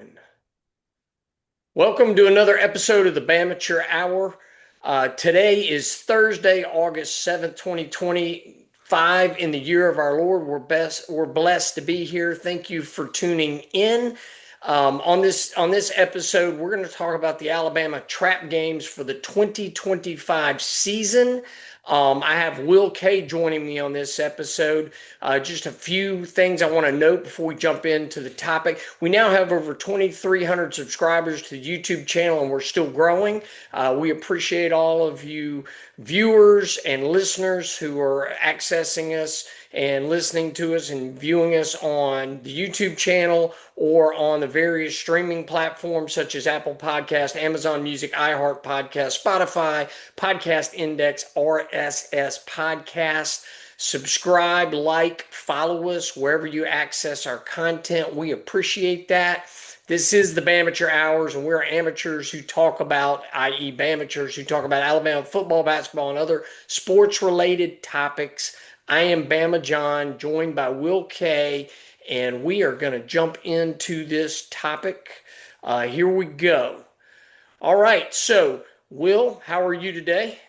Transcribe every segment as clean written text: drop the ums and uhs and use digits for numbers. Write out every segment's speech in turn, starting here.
One. Welcome to another episode of the Bamateur Hour. Today is Thursday, August 7th, 2025, in the year of our Lord. We're blessed to be here. Thank you for tuning in. On this episode, we're going to talk about the Alabama Trap Games for the 2025 season. I have Will K joining me on this episode. Just a few things I want to note before we jump into the topic. We now have over 2,300 subscribers to the YouTube channel, and we're still growing. We appreciate all of you viewers and listeners who are accessing us and listening to us and viewing us on the YouTube channel or on the various streaming platforms such as Apple Podcast, Amazon Music, iHeart Podcast, Spotify, Podcast Index, RSS Podcast. Subscribe, like, follow us wherever you access our content. We appreciate that. This is the Bamateur Hours, and we're amateurs who talk about, i.e., Bamateurs who talk about Alabama football, basketball, and other sports-related topics. I am Bama John, joined by Will K, and we are going to jump into this topic. Here we go. All right, so Will, how are you today?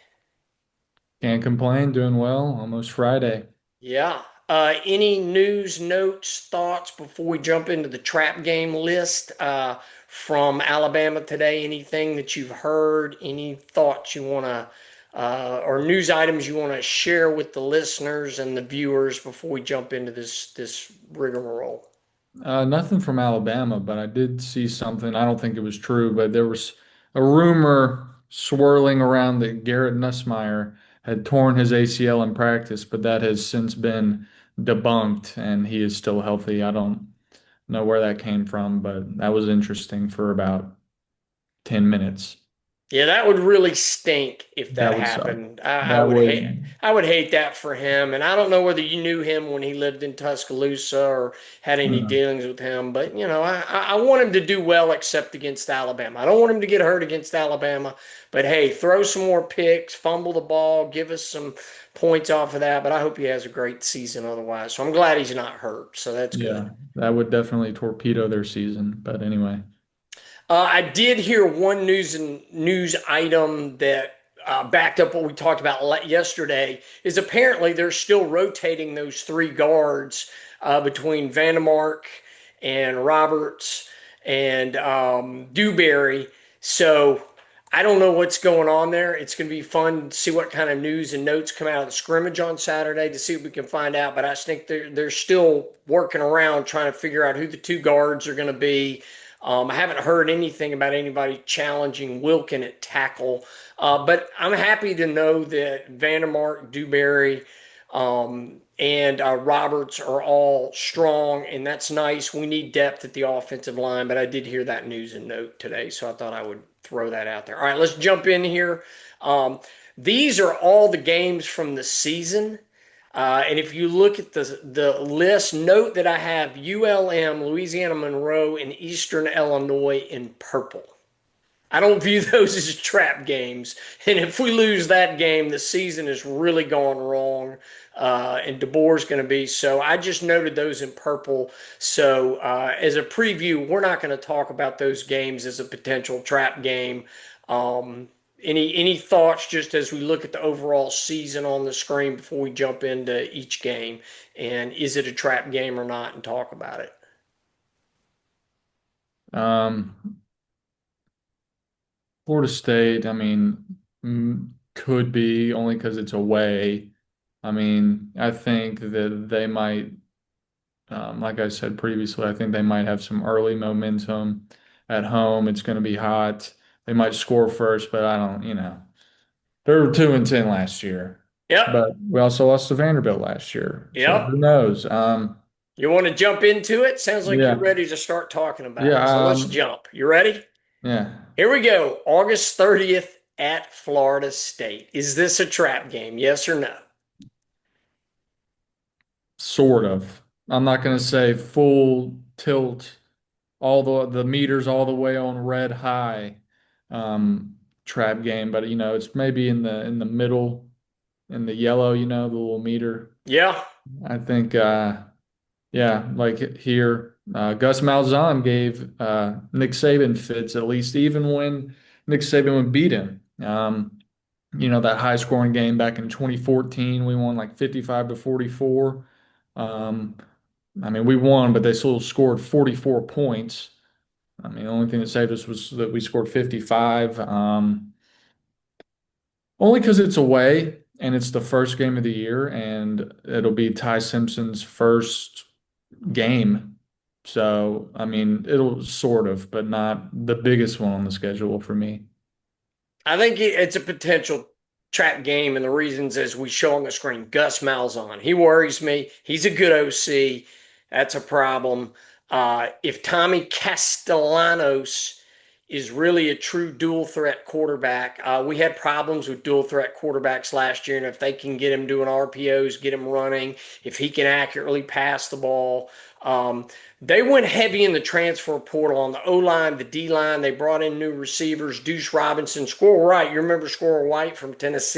Can't complain, doing well. Almost Friday. Yeah. Any news, notes, thoughts before we jump into the trap game list from Alabama today? Anything that you've heard? Any thoughts you want to, or news items you want to share with the listeners and the viewers before we jump into this rigmarole? Nothing from Alabama, but I did see something. I don't think it was true, but there was a rumor swirling around that Garrett Nussmeier had torn his ACL in practice, but that has since been debunked and he is still healthy. I don't know where that came from, but that was interesting for about 10 minutes. Yeah, that would really stink if that That would suck. happened. I That would hate would, I would hate that for him. And I don't know whether you knew him when he lived in Tuscaloosa or had any uh, dealings with him, but I want him to do well except against Alabama. I don't want him to get hurt against Alabama, but hey, throw some more picks, fumble the ball, give us some points off of that. But I hope he has a great season otherwise. So I'm glad he's not hurt. So that's good. yeah, that would definitely torpedo their season. But anyway. I did hear one news item that backed up what we talked about yesterday. Is apparently they're still rotating those three guards between Vandemark and Roberts and Dewberry. So I don't know what's going on there. It's going to be fun to see what kind of news and notes come out of the scrimmage on Saturday to see what we can find out. But I think they're still working around trying to figure out who the two guards are going to be. I haven't heard anything about anybody challenging Wilkin at tackle, but I'm happy to know that Vandermark, Dewberry, and Roberts are all strong, and that's nice. We need depth at the offensive line, but I did hear that news and note today, so I thought I would throw that out there. All right, let's jump in here. These are all the games from the season. And if you look at the list, note that I have ULM, Louisiana Monroe, and Eastern Illinois in purple. I don't view those as trap games. And if we lose that game, the season has really gone wrong. And DeBoer's going to be. So I just noted those in purple. So as a preview, we're not going to talk about those games as a potential trap game. Um, any thoughts just as we look at the overall season on the screen before we jump into each game? And is it a trap game or not? And talk about it. Um, Florida State, I mean, could be only because it's away. I mean, I think that they might, like I said previously, I think they might have some early momentum at home. It's going to be hot. They might score first, but I don't, they were 2-10 last year, Yep. but we also lost to Vanderbilt last year. So Yep. who knows? You want to jump into it? Sounds like you're Yeah, ready to start talking about it. So yeah, let's jump. You ready? yeah. Here we go. August 30th at Florida State. Is this a trap game? Yes or no? Sort of. I'm not going to say full tilt, all the meters all the way on red high, trap game, but it's maybe in the middle, in the yellow, the little meter. Yeah. I think Yeah, like here, Gus Malzahn gave Nick Saban fits at least, even when Nick Saban would beat him. That high scoring game back in 2014, we won like 55 to 44. Um, I mean, we won, but they still scored 44 points. I mean, the only thing that saved us was that we scored 55. Only because it's away and it's the first game of the year, and it'll be Ty Simpson's first game. So, I mean, it'll sort of, but not the biggest one on the schedule for me. I think it's a potential trap game, and the reasons as we show on the screen, Gus Malzahn. He worries me. He's a good OC. That's a problem. If Tommy Castellanos is really a true dual threat quarterback, we had problems with dual threat quarterbacks last year, and if they can get him doing RPOs, get him running, if he can accurately pass the ball, um, they went heavy in the transfer portal on the O line, the D line. They brought in new receivers, Deuce Robinson, Squirrel White. You remember Squirrel White from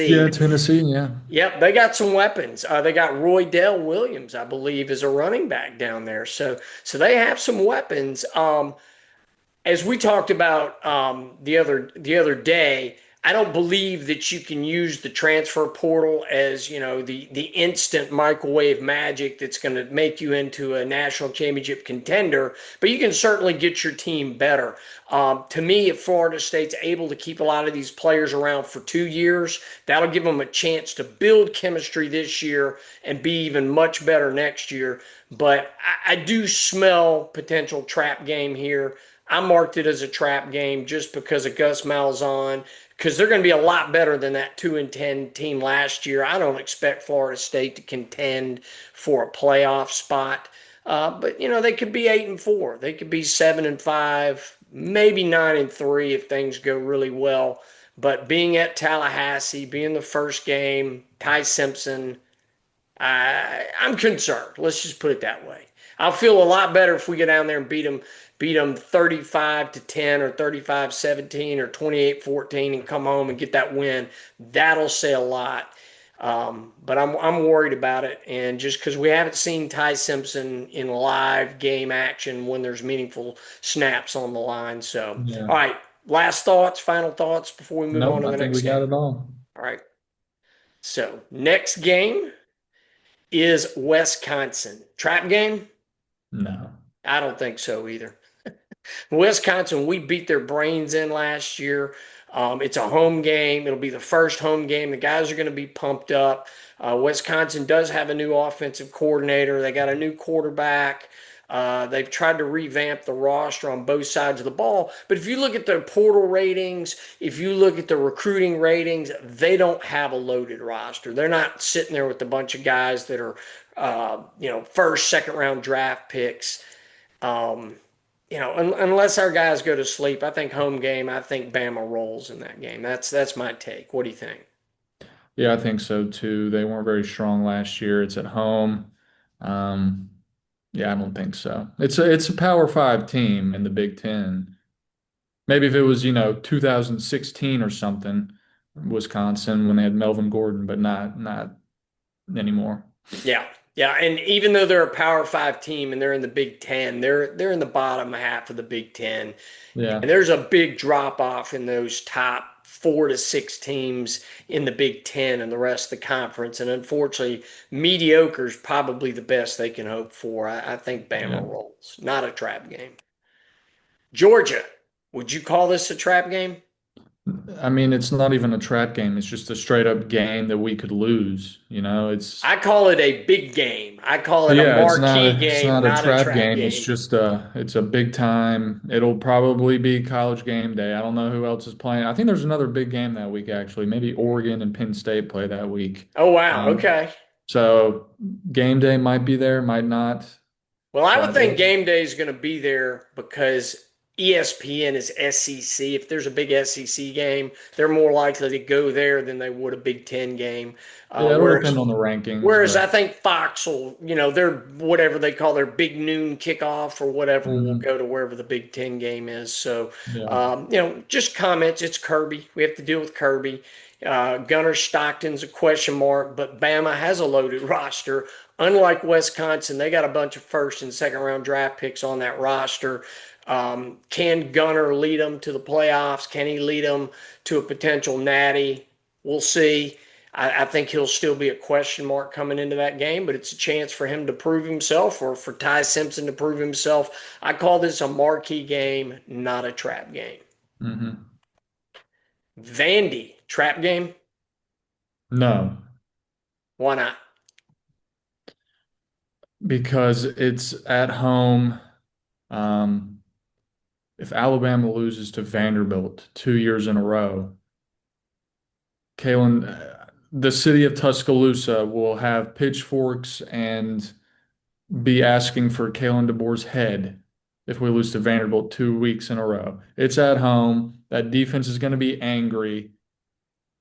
Yeah, Tennessee? Tennessee, yeah. Yep, they got some weapons. They got Roy Dell Williams, I believe, is a running back down there. So they have some weapons. As we talked about the other day, I don't believe that you can use the transfer portal as the instant microwave magic that's going to make you into a national championship contender. But you can certainly get your team better. To me, if Florida State's able to keep a lot of these players around for 2 years, that'll give them a chance to build chemistry this year and be even much better next year. But I do smell potential trap game here. I marked it as a trap game just because of Gus Malzahn, because they're going to be a lot better than that 2-10 team last year. I don't expect Florida State to contend for a playoff spot, but they could be 8-4, they could be 7-5, maybe 9-3 if things go really well. But being at Tallahassee, being the first game, Ty Simpson, I'm concerned. Let's just put it that way. I'll feel a lot better if we go down there and beat them 35-10 or 35-17 or 28-14 and come home and get that win. That'll say a lot. But I'm worried about it, and just because we haven't seen Ty Simpson in live game action when there's meaningful snaps on the line. So, Yeah. all right, last thoughts, final thoughts before we move on Nope, to I the think we next got game. it all. All right. So, next game is Wisconsin. Trap game? No. I don't think so either. Wisconsin, we beat their brains in last year. It's a home game. It'll be the first home game. The guys are going to be pumped up. Wisconsin does have a new offensive coordinator. They got a new quarterback. They've tried to revamp the roster on both sides of the ball. But if you look at the portal ratings, if you look at the recruiting ratings, they don't have a loaded roster. They're not sitting there with a bunch of guys that are, first, second round draft picks. Um, unless our guys go to sleep, I think home game. I think Bama rolls in that game. That's my take. What do you think? Yeah, I think so too. They weren't very strong last year. It's at home. Um, yeah, I don't think so. It's a Power Five team in the Big Ten. Maybe if it was, 2016 or something, Wisconsin when they had Melvin Gordon, but not anymore. Yeah, yeah. And even though they're a Power Five team and they're in the Big Ten, they're in the bottom half of the Big Ten, Yeah, and there's a big drop off in those top 4 to 6 teams in the Big Ten and the rest of the conference. And unfortunately, mediocre is probably the best they can hope for. I think Bama yeah. rolls, not a trap game. Georgia, would you call this a trap game? I mean, it's not even a trap game. It's just a straight up game that we could lose. I call it a big game. I call it a Yeah, marquee it's game, not a not a trap trap game. It's game. just it's a big time. It'll probably be college game day. I don't know who else is playing. I think there's another big game that week actually. Maybe Oregon and Penn State play that week. Oh, wow. Um, Okay. so game day might be there, might not. Well, I would But think game day is going to be there because ESPN is SEC. If there's a big SEC game, they're more likely to go there than they would a Big Ten game. yeah, it'll Whereas depend on the rankings. Whereas I But think Fox will, their whatever they call their big noon kickoff or whatever will mhm, go to wherever the Big Ten game is. So, yeah, just comments. It's Kirby. We have to deal with Kirby. Gunnar Stockton's a question mark, but Bama has a loaded roster. Unlike Wisconsin, they got a bunch of first and second round draft picks on that roster. Can Gunner lead them to the playoffs? Can he lead them to a potential natty? We'll see. I think he'll still be a question mark coming into that game, but it's a chance for him to prove himself or for Ty Simpson to prove himself. I call this a marquee game, not a trap game. Hmm. Vandy, trap game? No, Why not? because it's at home. Um, if Alabama loses to Vanderbilt 2 years in a row, Kalen, the city of Tuscaloosa will have pitchforks and be asking for Kalen DeBoer's head if we lose to Vanderbilt 2 weeks in a row. It's at home. That defense is going to be angry.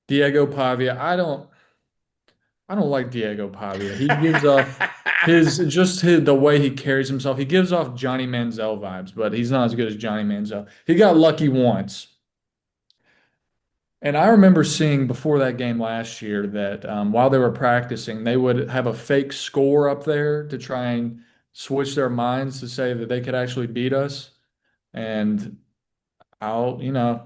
Diego Pavia, I don't like Diego Pavia. He gives off the way he carries himself. He gives off Johnny Manziel vibes, but he's not as good as Johnny Manziel. He got lucky once. And I remember seeing before that game last year that while they were practicing, they would have a fake score up there to try and switch their minds to say that they could actually beat us. And it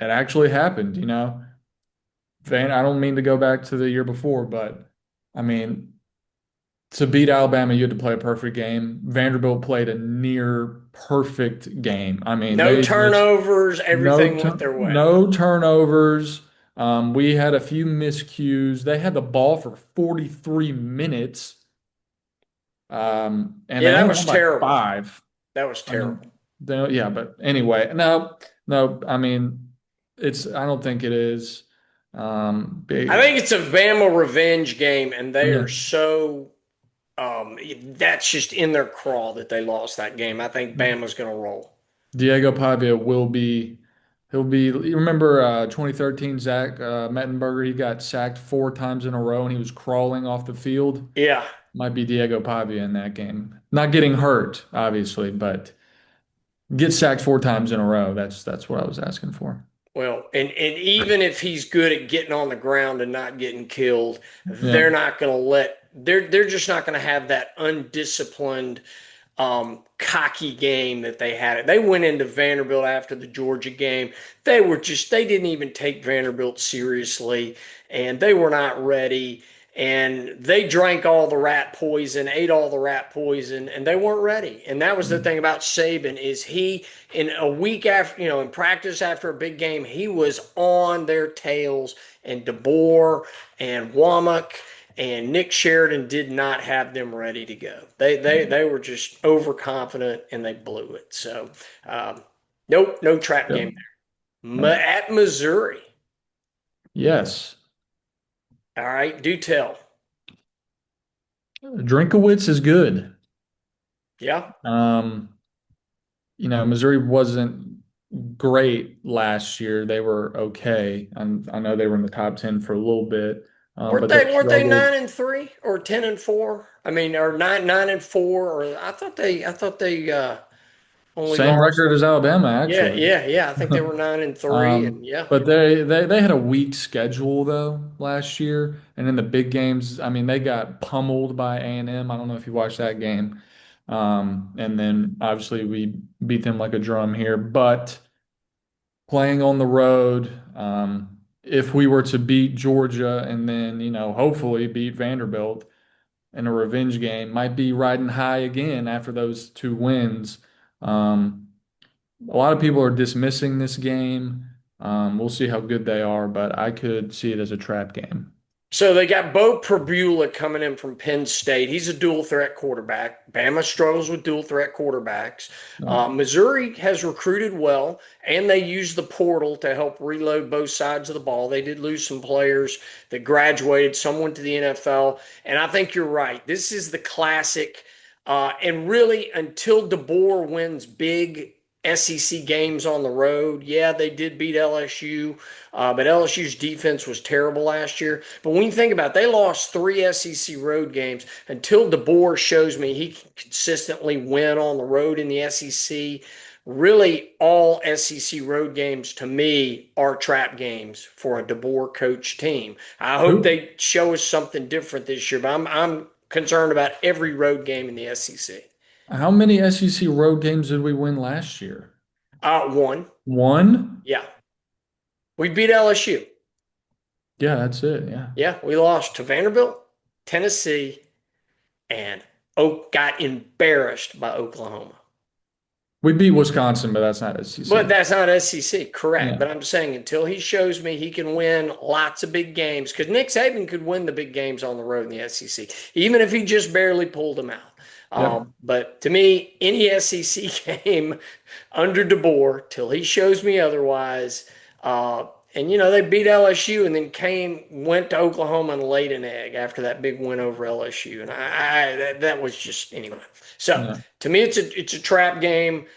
actually happened. I don't mean to go back to the year before, but I mean, to beat Alabama, you had to play a perfect game. Vanderbilt played a near perfect game. I mean, No they just turnovers, everything went their way. no turnovers. We had a few miscues. They had the ball for 43 minutes, and Yeah, they that only was won by terrible. five. That was I mean, terrible. yeah, but anyway, no, no. I mean, it's. I don't think it is. I think it's a Bama revenge game, and they Yeah. are so that's just in their crawl that they lost that game. I think Bama's going to roll. Diego Pavia will be. He'll be. You remember 2013 Zach Mettenberger? He got sacked 4 times in a row, and he was crawling off the field. Yeah. Might be Diego Pavia in that game. Not getting hurt, obviously, but get sacked 4 times in a row. That's what I was asking for. Well, and even if he's good at getting on the ground and not getting killed, they're Yeah. not going to let they're just not going to have that undisciplined cocky game that they had. They went into Vanderbilt after the Georgia game. They didn't even take Vanderbilt seriously and they were not ready. And they drank all the rat poison, ate all the rat poison, and they weren't ready. And that was the thing about Saban is he, in a week after, in practice after a big game, he was on their tails. And DeBoer and Womack and Nick Sheridan did not have them ready to go. They were just overconfident and they blew it. So, nope, no trap Yep. game there. Yep. At Missouri. Yes. All right, do tell. Drinkowitz is good. Yeah. Um, Missouri wasn't great last year. They were okay. I know they were in the top 10 for a little bit, Weren't but they they struggled. 9-3 or 10-4? I mean, or 9-4 or I thought they only Same lost. record as Alabama, Yeah, actually. yeah, yeah. I think they were 9-3 and yeah. But they had a weak schedule though last year, and in the big games, I mean, they got pummeled by A&M. I don't know if you watched that game. And then obviously we beat them like a drum here, but playing on the road, if we were to beat Georgia and then, hopefully beat Vanderbilt in a revenge game, might be riding high again after those 2 wins. Um, a lot of people are dismissing this game. We'll see how good they are, but I could see it as a trap game. So they got Bo Perbula coming in from Penn State. He's a dual threat quarterback. Bama struggles with dual threat quarterbacks. No. Missouri has recruited well, and they use the portal to help reload both sides of the ball. They did lose some players that graduated, some went to the NFL, and I think you're right. This is the classic. And really, until DeBoer wins big SEC games on the road, yeah, they did beat LSU. But LSU's defense was terrible last year. But when you think about it, they lost 3 SEC road games until DeBoer shows me he can consistently win on the road in the SEC. really all SEC road games to me are trap games for a DeBoer coach team. I hope Who? they show us something different this year, but I'm concerned about every road game in the SEC. How many SEC road games did we win last year? One, One? yeah, we beat LSU. Yeah, that's it. Yeah. Yeah, we lost to Vanderbilt, Tennessee, and Oak got embarrassed by Oklahoma. We beat Wisconsin, but that's not But SEC. that's not SEC, correct. Yeah. But I'm saying until he shows me he can win lots of big games, because Nick Saban could win the big games on the road in the SEC, even if he just barely pulled them out. Yep. But to me, any SEC game under DeBoer, till he shows me otherwise, and they beat LSU and then went to Oklahoma and laid an egg after that big win over LSU, and that was just anyway. So Yeah. to me, it's a trap game.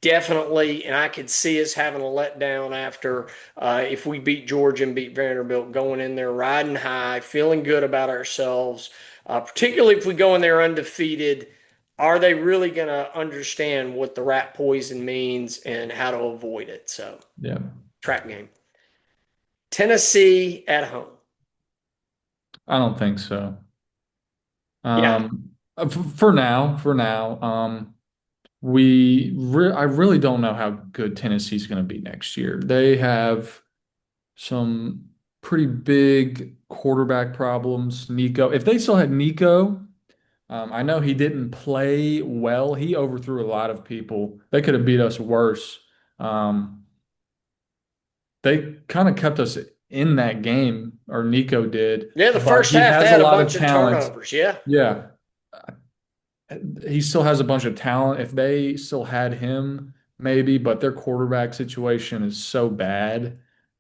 Definitely, and I could see us having a letdown after if we beat Georgia and beat Vanderbilt, going in there riding high, feeling good about ourselves. Particularly if we go in there undefeated, are they really going to understand what the rat poison means and how to avoid it? So, Yeah. trap game. Tennessee at home. I don't think so. Yeah, For now, I really don't know how good Tennessee's going to be next year. They have some pretty big quarterback problems. Nico, if they still had Nico, I know he didn't play well. He overthrew a lot of people. They could have beat us worse. Um, they kind of kept us in that game, or Nico did, yeah. The but first he half they has a had a lot of bunch of talent. turnovers. Yeah, Yeah, he still has a bunch of talent. If they still had him, maybe, but their quarterback situation is so bad.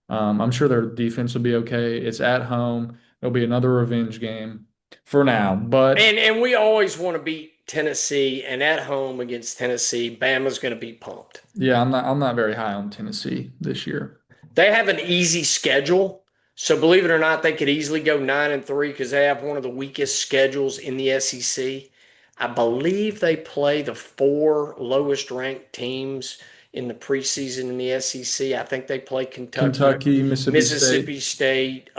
I'm sure their defense will be okay. It's at home. It'll be another revenge game for now. But and we always want to beat Tennessee, and at home against Tennessee, Bama's going to be pumped. yeah, I'm not very high on Tennessee this year. They have an easy schedule. So believe it or not, they could easily go 9-3 because they have one of the weakest schedules in the SEC. I believe they play the four lowest ranked teams in the preseason in the SEC. I think they play Kentucky, Kentucky, Mississippi State, Mississippi State.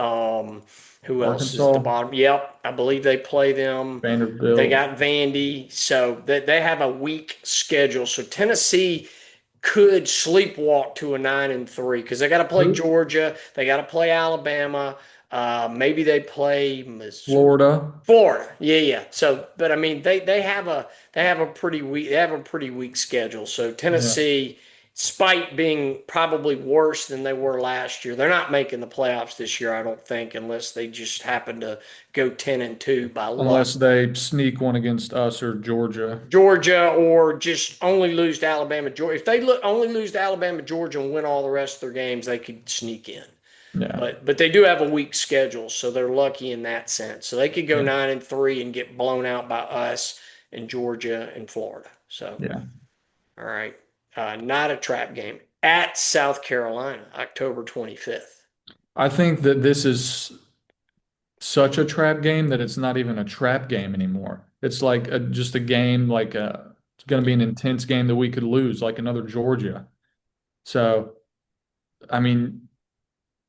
Who else is the Arkansas, bottom? Yep, I believe they play them. They Vanderbilt. got Vandy, so they have a weak schedule. So Tennessee could sleepwalk to a 9-3 because they got to play Who? Georgia, they got to play Alabama, maybe they play Missouri. Florida. Florida, yeah, yeah. So, but I mean, they have a pretty weak schedule. So Yeah. Tennessee, despite being probably worse than they were last year, they're not making the playoffs this year. I don't think, unless they just happen to go 10-2 by luck. Unless they sneak one against us or Georgia. Georgia, or just only lose to Alabama, Georgia. If they only lose to Alabama, Georgia, and win all the rest of their games, they could sneak in. Yeah. But they do have a weak schedule, so they're lucky in that sense. So they could go Yeah. 9-3 and get blown out by us and Georgia and Florida. So Yeah. all right, not a trap game at South Carolina, October 25th. I think that this is such a trap game that it's not even a trap game anymore. It's like just a game, it's going to be an intense game that we could lose, like another Georgia. So, I mean,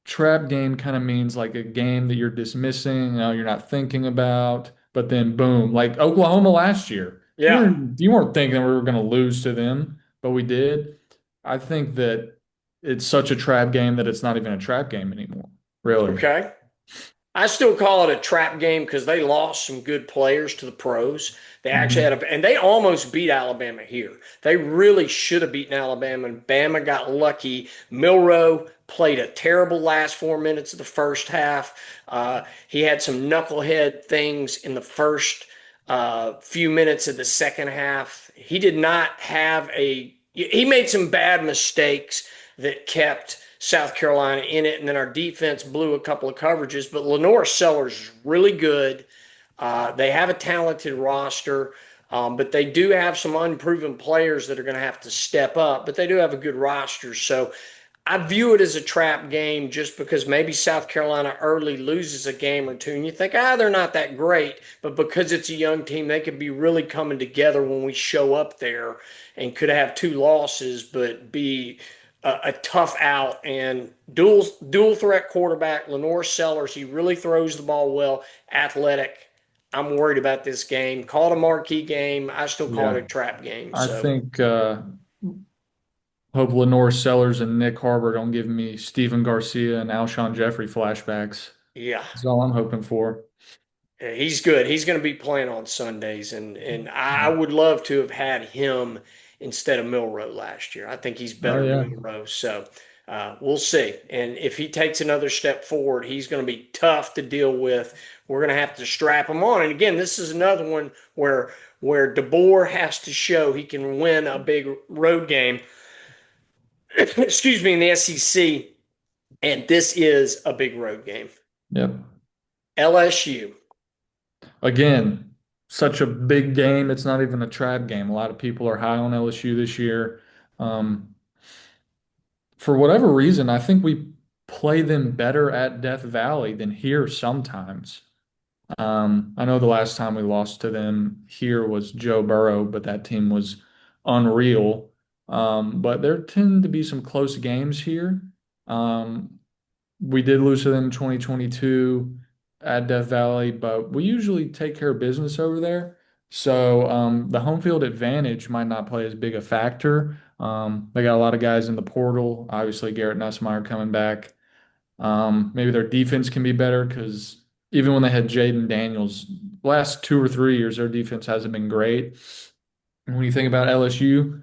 trap game kind of means like a game that you're dismissing, you're not thinking about, but then boom, like Oklahoma last year. Yeah. You weren't thinking we were going to lose to them, but we did. I think that it's such a trap game that it's not even a trap game anymore, really. Okay. I still call it a trap game because they lost some good players to the pros. They actually Mhm. and they almost beat Alabama here. They really should have beaten Alabama, and Bama got lucky. Milrow played a terrible last 4 minutes of the first half. He had some knucklehead things in the first few minutes of the second half. He did not have he made some bad mistakes that kept South Carolina in it, and then our defense blew a couple of coverages. But Lenore Sellers is really good. They have a talented roster, but they do have some unproven players that are going to have to step up. But they do have a good roster, so I view it as a trap game just because maybe South Carolina early loses a game or two, and you think, they're not that great. But because it's a young team, they could be really coming together when we show up there and could have two losses, but be a tough out. And dual threat quarterback, Lenore Sellers, he really throws the ball well, athletic. I'm worried about this game. Call it a marquee game. I still call it Yeah. a trap game. I So, think hope Lenore Sellers and Nick Harbor don't give me Stephen Garcia and Alshon Jeffrey flashbacks. yeah. That's all I'm hoping for. Yeah, he's good. He's going to be playing on Sundays, and I Yeah. would love to have had him instead of Milrow last year. I think he's Oh better than yeah. Milrow. So we'll see. And if he takes another step forward, he's going to be tough to deal with. We're going to have to strap him on. And again, this is another one where DeBoer has to show he can win a big road game. Excuse me, in the SEC, and this is a big road game. Yep. LSU. Again, such a big game. It's not even a trap game. A lot of people are high on LSU this year. Um, for whatever reason, I think we play them better at Death Valley than here sometimes. I know the last time we lost to them here was Joe Burrow, but that team was unreal. But there tend to be some close games here. Um, we did lose to them in 2022 at Death Valley, but we usually take care of business over there. So the home field advantage might not play as big a factor. They got a lot of guys in the portal. Obviously, Garrett Nussmeier coming back. Maybe their defense can be better because even when they had Jaden Daniels, last 2 or 3 years, their defense hasn't been great. And when you think about LSU,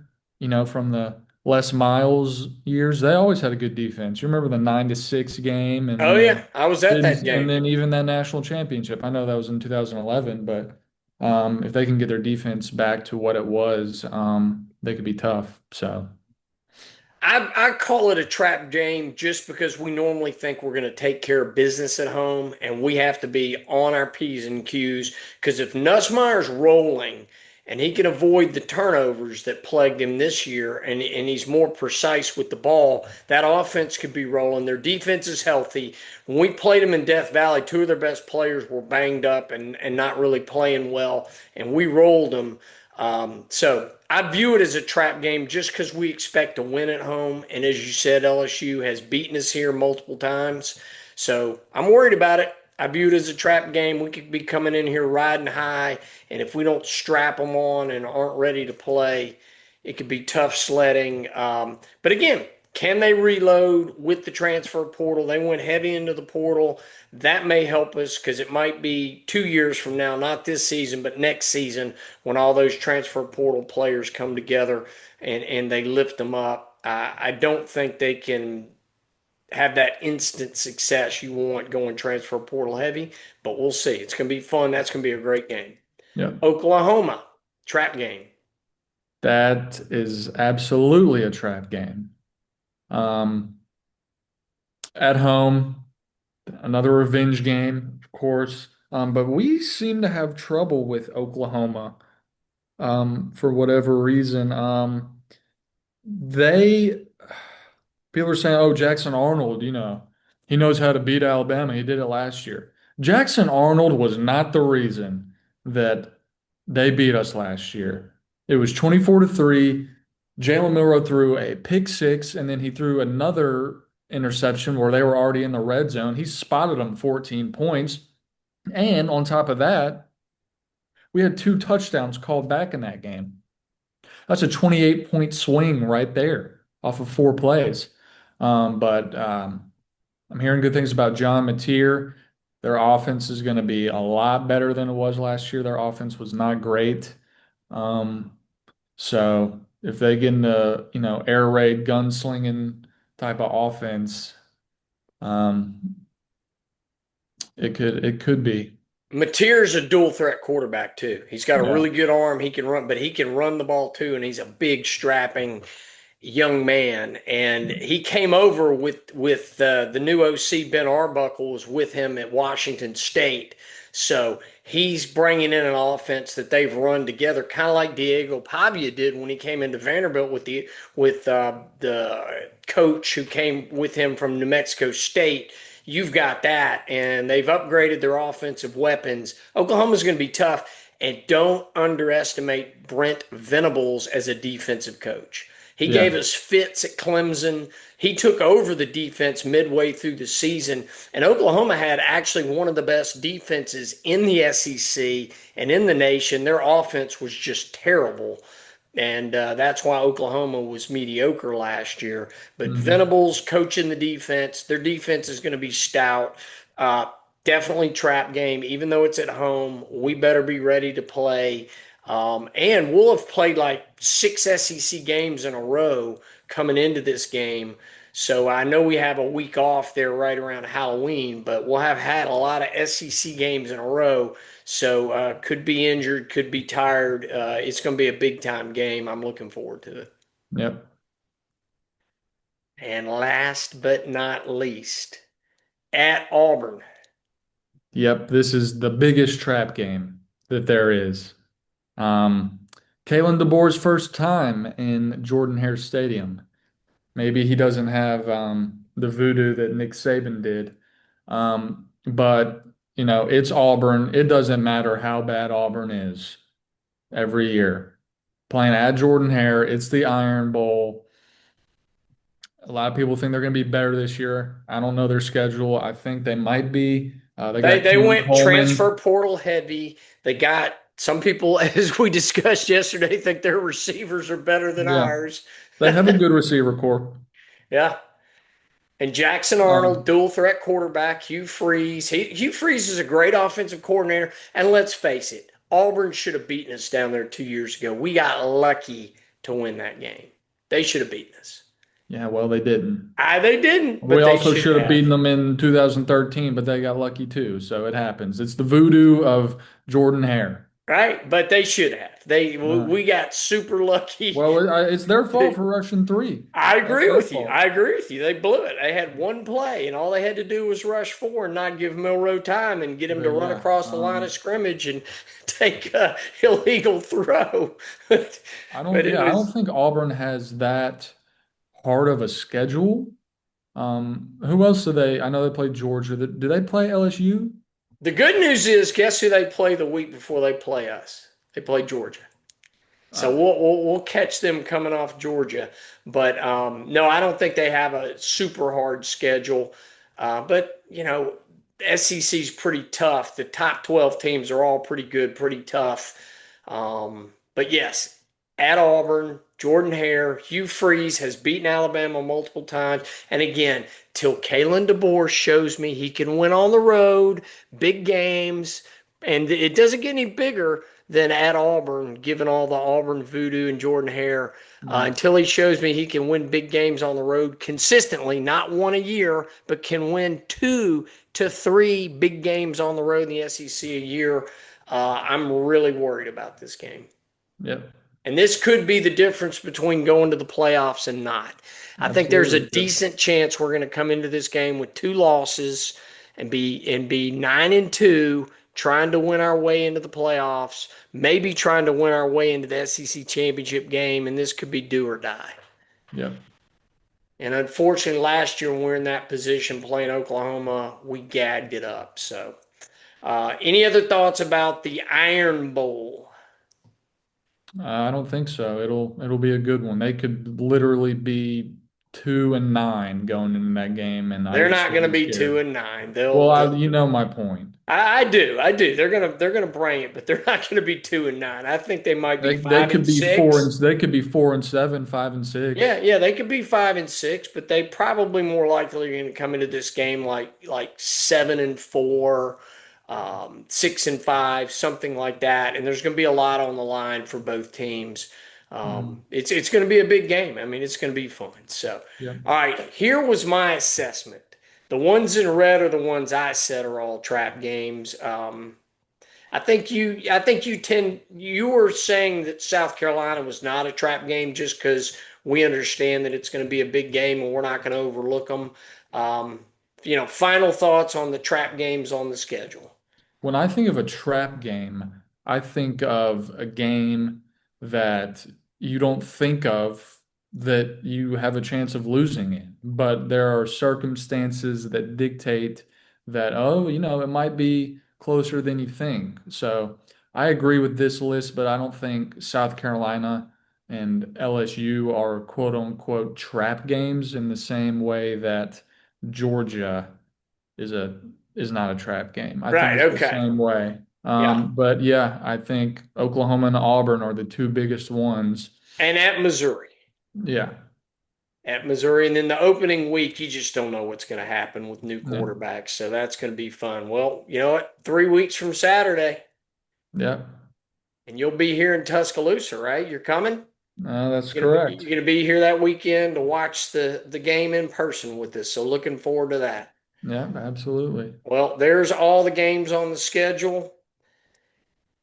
from the Les Miles years, they always had a good defense. You remember the 9-6 game, and Oh yeah, then I was at that and game. then even that national championship. I know that was in 2011, but if they can get their defense back to what it was, they could be tough. So I call it a trap game just because we normally think we're going to take care of business at home and we have to be on our P's and Q's. Because if Nussmeier's rolling and he can avoid the turnovers that plagued him this year and he's more precise with the ball, that offense could be rolling. Their defense is healthy. When we played them in Death Valley, two of their best players were banged up and not really playing well, and we rolled them. So I view it as a trap game just because we expect to win at home. And as you said, LSU has beaten us here multiple times. So I'm worried about it. I view it as a trap game. We could be coming in here riding high. And if we don't strap them on and aren't ready to play, it could be tough sledding. But again, can they reload with the transfer portal? They went heavy into the portal. That may help us because it might be 2 years from now, not this season, but next season when all those transfer portal players come together and they lift them up. I don't think they can have that instant success you want going transfer portal heavy, but we'll see. It's going to be fun. That's going to be a great game. yeah, Oklahoma, trap game. that is absolutely a trap game. Um, at home, another revenge game, of course. But we seem to have trouble with Oklahoma for whatever reason. They People are saying, "Oh, Jackson Arnold, he knows how to beat Alabama. He did it last year." Jackson Arnold was not the reason that they beat us last year. It was 24-3. Jalen Milroe threw a pick six, and then he threw another interception where they were already in the red zone. He spotted them 14 points. And on top of that, we had 2 touchdowns called back in that game. That's a 28-point swing right there off of 4 plays. But I'm hearing good things about John Mateer. Their offense is going to be a lot better than it was last year. Their offense was not great. Um, so if they get into, air raid, gunslinging type of offense, um, it could be. Mateer's a dual threat quarterback too. He's got a Yeah. really good arm. He can run, but he can run the ball too, and he's a big strapping young man. And he came over with the new OC Ben Arbuckle was with him at Washington State. So he's bringing in an offense that they've run together, kind of like Diego Pavia did when he came into Vanderbilt with the coach who came with him from New Mexico State. You've got that, and they've upgraded their offensive weapons. Oklahoma's going to be tough, and don't underestimate Brent Venables as a defensive coach. He gave Yeah. us fits at Clemson. He took over the defense midway through the season, and Oklahoma had actually one of the best defenses in the SEC and in the nation. Their offense was just terrible, and that's why Oklahoma was mediocre last year. But Hmm. Venables coaching the defense, their defense is going to be stout. Uh, Definitely trap game, even though it's at home. We better be ready to play. And we'll have played like six SEC games in a row coming into this game. So I know we have a week off there right around Halloween, but we'll have had a lot of SEC games in a row. So could be injured, could be tired. It's going to be a big time game. I'm looking forward to it. Yep. And last but not least, at Auburn. Yep. This is the biggest trap game that there is. Um, Kalen DeBoer's first time in Jordan Hare Stadium. Maybe he doesn't have the voodoo that Nick Saban did. But, it's Auburn. It doesn't matter how bad Auburn is every year. Playing at Jordan Hare, it's the Iron Bowl. A lot of people think they're going to be better this year. I don't know their schedule. I think they might be. They They got they Ken went transfer Coleman. portal heavy. They got some people, as we discussed yesterday, think their receivers are better than Yeah, ours. they have a good receiver core. Yeah. And Jackson Arnold, Um, dual threat quarterback, Hugh Freeze. Hugh Freeze is a great offensive coordinator. And let's face it, Auburn should have beaten us down there 2 years ago. We got lucky to win that game. They should have beaten us. yeah, well, they didn't. They didn't, We but they also should should have have. beaten them in 2013, but they got lucky too. So it happens. It's the voodoo of Jordan Hare. Right? But they should have. Uh, We got super lucky. it's their fault for rushing three. I That's agree their with you. I fault. agree with you. They blew it. They had one play, and all they had to do was rush four and not give Milrow time and get him to run Yeah. across the line of scrimmage and take a illegal throw. But it I don't was think Auburn has that hard of a schedule. Who else do they? I know they play Georgia. Do they play LSU? the good news is, guess who they play the week before they play us? They play Georgia. So Uh, we'll catch them coming off Georgia, but no, I don't think they have a super hard schedule. But SEC's pretty tough. The top 12 teams are all pretty good, pretty tough. But yes, at Auburn, Jordan Hare, Hugh Freeze has beaten Alabama multiple times, and again, till Kalen DeBoer shows me he can win on the road, big games, and it doesn't get any bigger than at Auburn, given all the Auburn voodoo and Jordan Hare, yeah. until he shows me he can win big games on the road consistently, not one a year, but can win 2 to 3 big games on the road in the SEC a year. I'm really worried about this game. Yep. And this could be the difference between going to the playoffs and not. I think there's a Absolutely. Yep. decent chance we're going to come into this game with 2 losses and be 9-2, trying to win our way into the playoffs, maybe trying to win our way into the SEC championship game, and this could be do or die. Yep. And unfortunately, last year when we were in that position playing Oklahoma, we gagged it up. So, any other thoughts about the Iron Bowl? I don't think so. It'll be a good one. They could literally be 2-9 going into that game, and I They're would not still going to be be two scared. and nine. Well, They'll you know my point. I do. They're gonna bring it, but they're not gonna be 2 and 9. I think they might be They five could and be four and six. they could be 4-7, 5-6. Yeah, they could be 5 and 6, but they probably more likely are gonna come into this game like 7-4, 6-5, something like that. And there's gonna be a lot on the line for both teams. Mm, It's gonna be a big game. I mean, it's gonna be fun. So, yep. all right, here was my assessment. The ones in red are the ones I said are all trap games. You were saying that South Carolina was not a trap game just because we understand that it's going to be a big game and we're not going to overlook them. Final thoughts on the trap games on the schedule. When I think of a trap game, I think of a game that you don't think of that you have a chance of losing in, but there are circumstances that dictate that, oh, it might be closer than you think. So I agree with this list, but I don't think South Carolina and LSU are quote unquote trap games in the same way that Georgia is a is not a trap game. I think Right. it's the Okay. same way. Yeah. But yeah, I think Oklahoma and Auburn are the two biggest ones. And at Missouri. Yeah, At Missouri. And then the opening week, you just don't know what's going to happen with new yeah, quarterbacks. So that's going to be fun. Well, you know what? 3 weeks from Saturday, yeah. and you'll be here in Tuscaloosa, right? You're coming? That's You're correct. gonna be here that weekend to watch the game in person with us. So looking forward to that. Yeah, absolutely. Well, there's all the games on the schedule,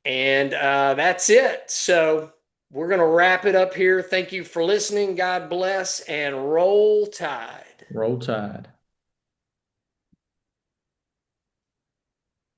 and that's it. So we're gonna wrap it up here. Thank you for listening. God bless, and roll tide. Roll Tide.